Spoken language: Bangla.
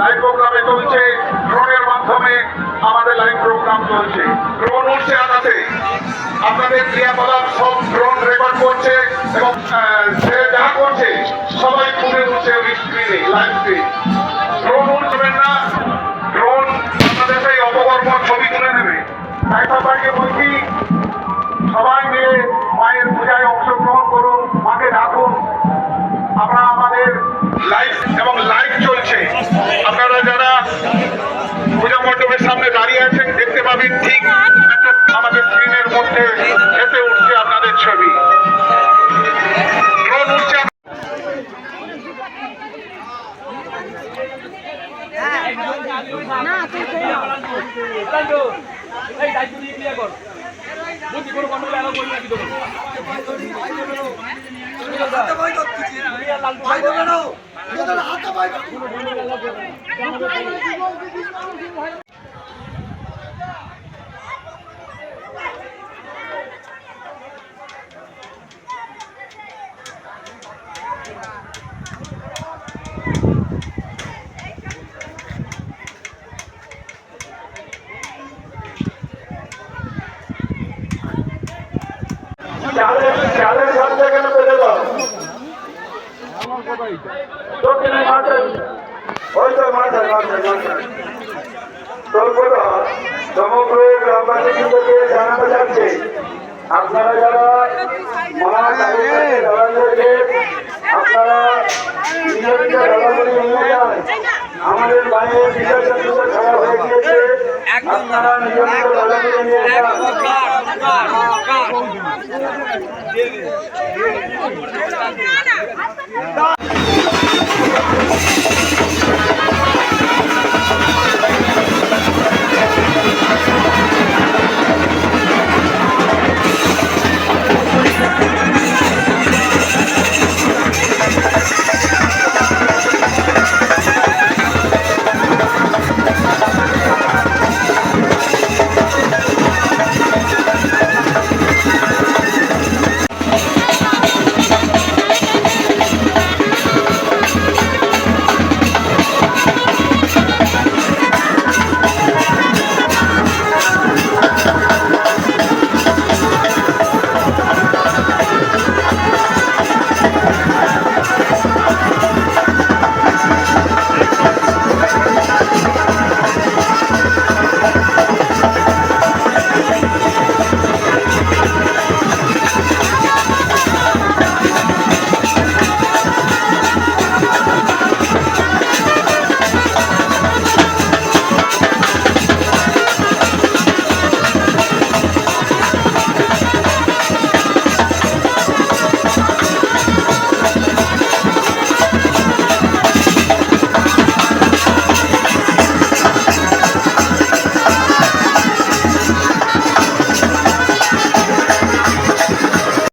লাইভ প্রোগ্রামে চলছে, ড্রোনের মাধ্যমে আমাদের লাইভ প্রোগ্রাম চলছে। ড্রোন উঠছে আকাশে, আপনাদের ক্রিয়াকলাপ সব ড্রোন রেকর্ড করছে এবং সে যা করছে সবাই তুলে উঠছে ওই স্ক্রিনে, লাইভ স্ক্রিন। ড্রোন উঠবেন না, ড্রোন আপনাদের সেই অপকর্ম ছবি তুলে নেবে। তাই সবাইকে বলছি, সবাই মিলে মায়ের পূজায় অংশগ্রহণ করুন, মাকে ডাকুন। আমরা আমাদের লাইভ এবং লাইভ চলছে, আপনারা যারা পূজা মণ্ডপের সামনে দাঁড়িয়ে আছেন দেখতে পাবেন ঠিক আমাদের স্ক্রিনের মধ্যে এসে উঠছে আপনাদের ছবি। ড্রোন উঠছে। সমগ্র গ্রামবাসীকে জানানো যাচ্ছে, আপনারা যারা মা আপনারা নিয়মিত ঢলাগুলি নিয়ে যান। আমাদের মায়ের বিসর্জন খারাপ হয়ে গিয়েছে, আপনারা নিয়মিত ঢলাগুলি নিয়ে যান।